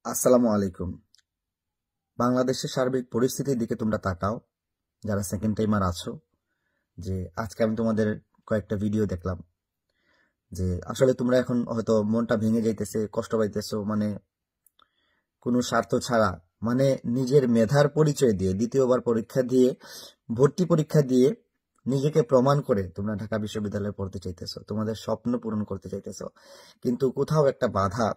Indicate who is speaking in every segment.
Speaker 1: আসসালামু আলাইকুম। বাংলাদেশের সার্বিক পরিস্থিতির দিকে তোমরা তাকাও, যারা সেকেন্ড টাইমার আছো। যে আজকে আমি তোমাদের কয়েকটা ভিডিও দেখলাম, যে আসলে তোমরা এখন হয়তো মনটা ভেঙে যাইতেছে, কষ্ট পাইতেছো, মানে কোনো স্বার্থ ছাড়া, মানে নিজের মেধার পরিচয় দিয়ে দ্বিতীয়বার পরীক্ষা দিয়ে, ভর্তি পরীক্ষা দিয়ে নিজেকে প্রমাণ করে তোমরা ঢাকা বিশ্ববিদ্যালয়ে পড়তে চাইতেছো, তোমাদের স্বপ্ন পূরণ করতে চাইতেছো। কিন্তু কোথাও একটা বাধা,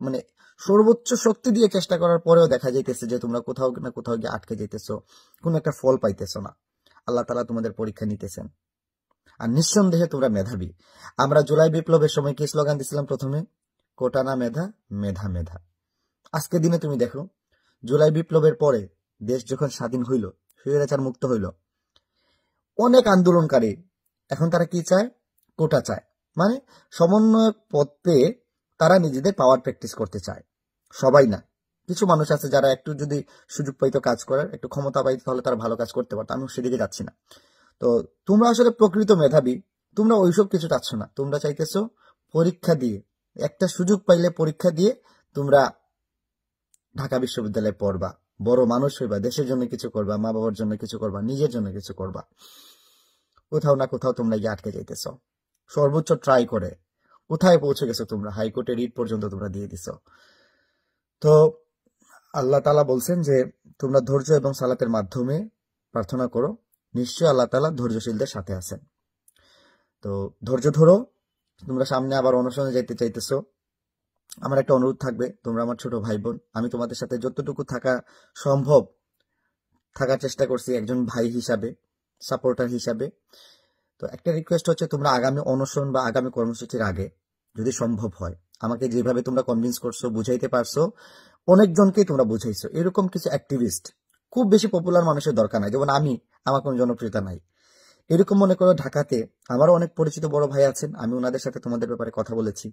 Speaker 1: মানে সর্বোচ্চ শক্তি দিয়ে চেষ্টা করার পরেও দেখা যাইতেছে যে তোমরা কোথাও না কোথাও গিয়ে আটকে যাইতেছো, কোনো একটা ফল পাইতেছো না। আল্লাহ তাআলা তোমাদের পরীক্ষা নিতেছেন, আর নিঃসন্দেহে তোমরা মেধাবী। আমরা জুলাই বিপ্লবের সময় কি স্লোগান দিছিলাম প্রথমে? কোটা না মেধা, মেধা মেধা। আজকের দিনে তুমি দেখো, জুলাই বিপ্লবের পরে দেশ যখন স্বাধীন হইল, স্বৈরাচার মুক্ত হইল, অনেক আন্দোলনকারী এখন তারা কি চায়? কোটা চায়। মানে সমন্বয়ক পদ পেয়ে তারা নিজেদের পাওয়ার প্র্যাকটিস করতে চায়। সবাই না, কিছু মানুষ আছে যারা একটু যদি সুযোগ পাইতো কাজ করার, একটু ক্ষমতা পাইতো, তাহলে তারা ভালো কাজ করতে পারতো। আমি সেদিকে যাচ্ছি না। তো তোমরা আসলে প্রকৃত মেধাবী, তোমরা ওইসব কিছু চাচ্ছ না। তোমরা চাইতেছো পরীক্ষা দিয়ে, একটা সুযোগ পাইলে পরীক্ষা দিয়ে তোমরা ঢাকা বিশ্ববিদ্যালয়ে পড়বা, বড় মানুষ হইবা, দেশের জন্য কিছু করবা, মা বাবার জন্য কিছু করবা, নিজের জন্য কিছু করবা। কোথাও না কোথাও তোমরা গিয়ে আটকে যাইতেছ। সর্বোচ্চ ট্রাই করে কোথায় পৌঁছে গেছো তোমরা? হাইকোর্টে রিট পর্যন্ত তোমরা দিয়ে দিছ। তো আল্লাহ তাআলা বলছেন যে তোমরা ধৈর্য এবং সালাতের মাধ্যমে প্রার্থনা করো, নিশ্চয়ই আল্লাহ তাআলা ধৈর্যশীলদের সাথে আছেন। তো ধৈর্য ধরো। তোমরা সামনে আবার অনশনে যাইতে চাইতেছো, আমার একটা অনুরোধ থাকবে, তোমরা আমার ছোট ভাই বোন, আমি তোমাদের সাথে যতটুকু থাকা সম্ভব থাকার চেষ্টা করছি একজন ভাই হিসাবে, সাপোর্টার হিসাবে। তো একটা রিকোয়েস্ট হচ্ছে, তোমরা আগামী অনশন বা আগামী কর্মসূচির আগে যদি সম্ভব হয়, আমাকে যেভাবে তোমরা কনভিন্স করছো, বুঝাইতে পারছো, অনেকজনকেই তোমরা বুঝাইছো, এরকম কিছু অ্যাক্টিভিস্ট, খুব বেশি পপুলার মানুষের দরকার নাই। যেমন আমার কোনো জনপ্রিয়তা নাই, এরকম মনে করো ঢাকাতে আমারও অনেক পরিচিত বড় ভাই আছেন, আমি ওনাদের সাথে তোমাদের ব্যাপারে কথা বলেছি।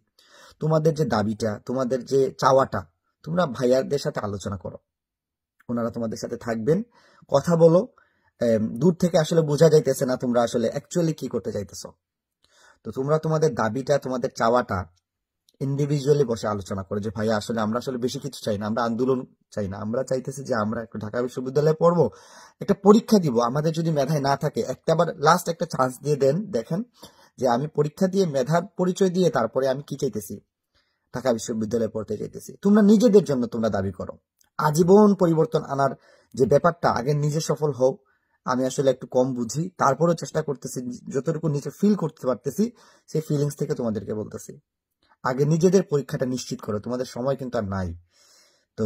Speaker 1: তোমাদের যে দাবিটা, তোমাদের যে চাওয়াটা, তোমরা ভাইয়াদের সাথে আলোচনা করো, ওনারা তোমাদের সাথে থাকবেন, কথা বলো। দূর থেকে আসলে বোঝা যাইতেছে না তোমরা আসলে অ্যাকচুয়ালি কি করতে চাইতেছো। তো তোমরা তোমাদের দাবিটা, তোমাদের চাওয়াটা ইন্ডিভিজুয়ালি বসে আলোচনা করো, যে ভাইয়া আসলে আমরা আসলে বেশি কিছু চাই না, আমরা আন্দোলন চাই না, আমরা চাইতেছি যে আমরা একটু ঢাকা বিশ্ববিদ্যালয়ে পড়বো, একটা পরীক্ষা দিব, আমাদের যদি মেধায় না থাকে একটা আবার লাস্ট একটা চান্স দিয়ে দেন, দেখেন যে আমি পরীক্ষা দিয়ে মেধার পরিচয় দিয়ে তারপরে আমি কি চাইতেছি, ঢাকা বিশ্ববিদ্যালয়ে পড়তে চাইতেছি। তোমরা নিজেদের জন্য তোমরা দাবি করো। আজীবন পরিবর্তন আনার যে ব্যাপারটা, আগে নিজে সফল হও। আমি আসলে একটু কম বুঝি, তারপরেও চেষ্টা করতেছি, যতটুকু নিজে ফিল করতে পারতেছি সেই ফিলিংস থেকে তোমাদেরকে বলতেছি। আগে নিজেদের পরীক্ষাটা নিশ্চিত করো, তোমাদের সময় কিন্তু আর নাই। তো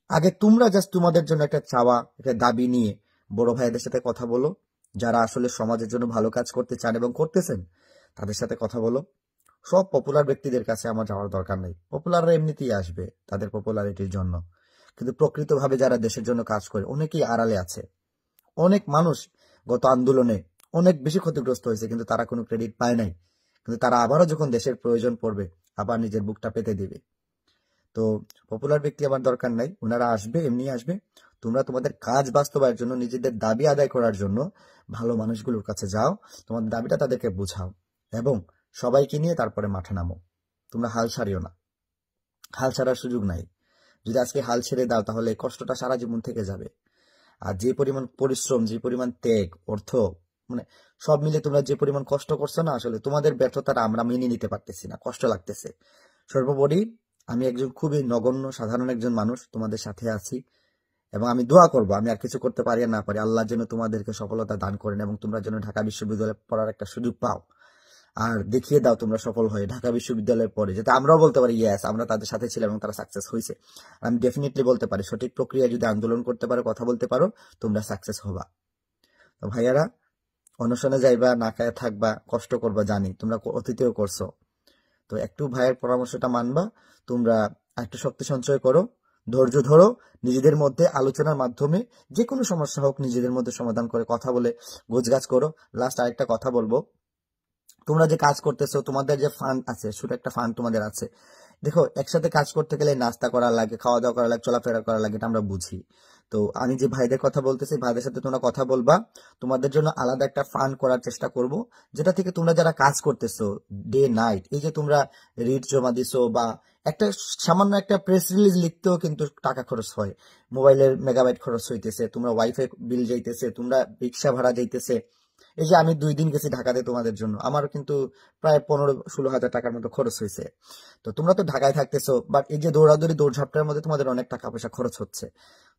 Speaker 1: আগে তোমরা জাস্ট তোমাদের জন্য একটা চাওয়া, একটা দাবি নিয়ে বড় ভাইদের সাথে কথা বলো, যারা আসলে সমাজের জন্য ভালো কাজ করতে চান এবং করতেছেন, তাদের সাথে কথা বলো। সব পপুলার ব্যক্তিদের কাছে আমার যাওয়ার দরকার নেই, পপুলাররা এমনিতেই আসবে তাদের পপুলারিটির জন্য, কিন্তু প্রকৃতভাবে যারা দেশের জন্য কাজ করে অনেকেই আড়ালে আছে। অনেক মানুষ গত আন্দোলনে অনেক বেশি ক্ষতিগ্রস্ত হয়েছে, কিন্তু তারা কোনো ক্রেডিট পায় নাই। কিন্তু তারা আবারও যখন দেশের প্রয়োজন পড়বে, আবার নিজের বুকটা পেতে দিবে। তো পপুলার ব্যক্তি আমার দরকার নাই, ওনারা আসবে, এমনি আসবে। তোমরা তোমাদের কাজ বাস্তবায়নের জন্য, নিজেদের দাবি আদায় করার জন্য ভালো মানুষগুলোর কাছে যাও, তোমাদের দাবিটা তাদেরকে বোঝাও, এবং সবাইকে নিয়ে তারপরে মাঠে নামো। তোমরা হাল ছাড়িও না, হাল ছাড়ার সুযোগ নাই। যদি আজকে হাল ছেড়ে দাও, তাহলে কষ্টটা সারা জীবন থেকে যাবে। আর যে পরিমাণ পরিশ্রম, যে পরিমাণ ত্যাগ, অর্থ, মানে সব মিলে তোমরা যে পরিমাণ কষ্ট করছো না, আসলে তোমাদের ব্যর্থতাটা আমরা মেনে নিতে পারতেছি না, কষ্ট লাগতেছে। সর্বোপরি আমি একজন খুবই নগণ্য সাধারণ একজন মানুষ, তোমাদের সাথে আছি, এবং আমি দোয়া করবো, আমি আর কিছু করতে পারি আর না পারি, আল্লাহ যেন তোমাদেরকে সফলতা দান করেন এবং তোমরা যেন ঢাকা বিশ্ববিদ্যালয়ে পড়ার একটা সুযোগ পাও। আর দেখিয়ে দাও তোমরা সফল হয়ে ঢাকা বিশ্ববিদ্যালয়ের পরে, যাতে আমরাও বলতে পারি ইয়েস, আমরা তাদের সাথে ছিলাম এবং তারা সাকসেস হয়েছে। আমি ডেফিনেটলি বলতে পারি, সঠিক প্রক্রিয়া যদি আন্দোলন করতে পারো, কথা বলতে পারো, তোমরা সাকসেস হবা। তো ভাইয়ারা, অনশনে যাইবা, না খায় থাকবা, কষ্ট করবা, জানি তোমরা অতীতেও করছো। তো একটু ভাইয়ের পরামর্শটা মানবা, তোমরা একটু শক্তি সঞ্চয় করো, ধৈর্য ধরো, নিজেদের মধ্যে আলোচনার মাধ্যমে যে কোনো সমস্যা হোক নিজেদের মধ্যে সমাধান করে কথা বলে গোছগাছ করো। লাস্ট আরেকটা কথা বলবো, তোমরা যে কাজ করতেছো, তোমাদের যে ফান্ড আছে, ছোট একটা ফান্ড তোমাদের আছে। দেখো, একসাথে কাজ করতে গেলে নাস্তা করা লাগে, খাওয়া দাওয়া করা লাগে, চলাফেরা করা লাগে, এটা আমরা বুঝি। তো আমি যে ভাইদের কথা বলতেছি, ভাইদের সাথে তোমরা কথা বলবা, তোমাদের জন্য আলাদা একটা ফান্ড করার চেষ্টা করব, যেটা থেকে তোমরা যারা কাজ করতেছো ডে নাইট, এই যে তোমরা রিট জমা দিছো বা একটা সামান্য একটা প্রেস রিলিজ লিখতেও কিন্তু টাকা খরচ হয়, মোবাইলের মেগাবাইট খরচ হইতেছে, তোমরা ওয়াইফাই বিল যাইতেছে, তোমরা রিক্সা ভাড়া যাইতেছে। এই যে আমি 2 দিন গেছি ঢাকাতে তোমাদের জন্য, আমার কিন্তু প্রায় 15-16 হাজার টাকার মতো খরচ হয়েছে। তো তোমরা তো ঢাকায় থাকতেছো, বাট এই যে দৌড়াদৌড়ি দৌড়ঝাপটার মধ্যে তোমাদের অনেক টাকা পয়সা খরচ হচ্ছে।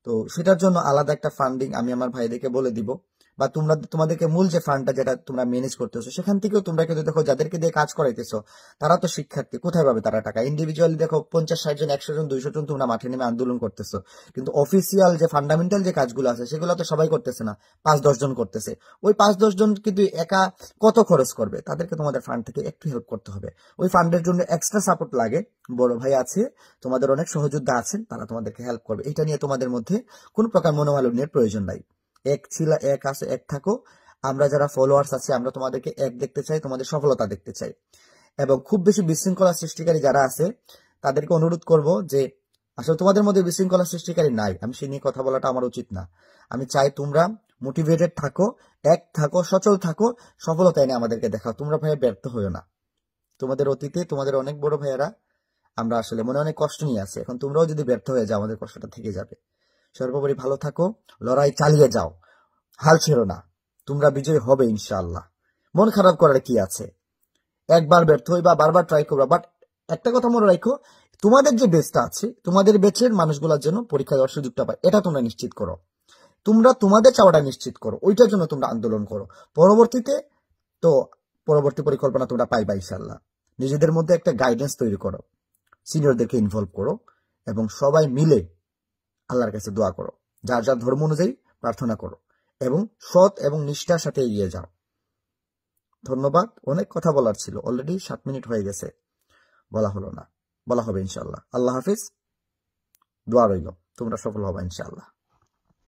Speaker 1: তো সেটার জন্য আলাদা একটা ফান্ডিং আমি আমার ভাইদেরকে বলে দিব, বা তোমরা তোমাদেরকে মূল যে ফান্ডটা যেটা তোমরা ম্যানেজ করতেছো সেখান থেকেও তোমরা কিন্তু দেখো যাদেরকে দিয়ে কাজ করাইতেছো তারা তো শিক্ষার্থী, কোথায় পাবে তারা টাকা? ইন্ডিভিজুয়ালি দেখো 50-60 জন 100 জন 200 জন তোমরা মাঠে নেমে আন্দোলন করতেছো, কিন্তু অফিসিয়াল যে ফান্ডামেন্টাল যে কাজগুলো আছে সেগুলো তো সবাই করতেছে না, 5-10 জন করতেছে। ওই 5-10 জন কিন্তু একা কত খরচ করবে? তাদেরকে তোমাদের ফান্ড থেকে একটু হেল্প করতে হবে। ওই ফান্ডের জন্য এক্সট্রা সাপোর্ট লাগে, বড় ভাই আছে, তোমাদের অনেক সহযোদ্ধা আছেন, তারা তোমাদেরকে হেল্প করবে। এটা নিয়ে তোমাদের মধ্যে কোনো প্রকার মনোমালিন্যের প্রয়োজন নাই। এক ছিল, এক আছে, এক থাকো। আমরা যারা ফলোয়ার্স আছি আমরা তোমাদেরকে এক দেখতে চাই, তোমাদের সফলতা দেখতে চাই। এবং খুব বেশি বিশৃঙ্খলা সৃষ্টিকারী যারা আছে তাদেরকে অনুরোধ করব যে আসলে তোমাদের মধ্যে বিশৃঙ্খলা সৃষ্টিকারী নাই, আমি সে নিয়ে কথা বলাটা আমার উচিত না। আমি চাই তোমরা মোটিভেটেড থাকো, এক থাকো, সচল থাকো, সফলতা এনে আমাদেরকে দেখাও। তোমরা ভাইয়া ব্যর্থ হইও না। তোমাদের অতীতে তোমাদের অনেক বড় ভাইয়ারা আমরা আসলে মনে অনেক কষ্ট নিয়ে আছি, এখন তোমরাও যদি ব্যর্থ হয়ে যাও আমাদের কষ্টটা থেকে যাবে। সর্বোপরি ভালো থাকো, লড়াই চালিয়ে যাও, হাল ছেড়ো না, তোমরা বিজয়ী হবে ইনশাআল্লাহ। মন খারাপ করার কি আছে? একবার ব্যর্থ হইবা, বারবার ট্রাই করবা, বাট একটা কথা মনে রাখো, তোমাদের যে বেচটা আছে, তোমাদের বেচের মানুষগুলোর জন্য পরীক্ষা দেওয়ার সুযোগটা পায়, এটা তোমরা নিশ্চিত করো। তোমরা তোমাদের চাওয়াটা নিশ্চিত করো, ওইটার জন্য তোমরা আন্দোলন করো। পরবর্তীতে তো পরবর্তী পরিকল্পনা তোমরা পাইবা ইনশাআল্লাহ। নিজেদের মধ্যে একটা গাইডেন্স তৈরি করো, সিনিয়রদেরকে ইনভলভ করো, এবং সবাই মিলে আল্লাহর কাছে দোয়া করো, যার যার ধর্ম অনুযায়ী প্রার্থনা করো, এবং সৎ এবং নিষ্ঠার সাথে এগিয়ে যাও। ধন্যবাদ। অনেক কথা বলার ছিল, অলরেডি 7 মিনিট হয়ে গেছে, বলা হলো না, বলা হবে ইনশাআল্লাহ। আল্লাহ হাফিজ, দোয়া রইল, তোমরা সফল হবা ইনশাআল্লাহ।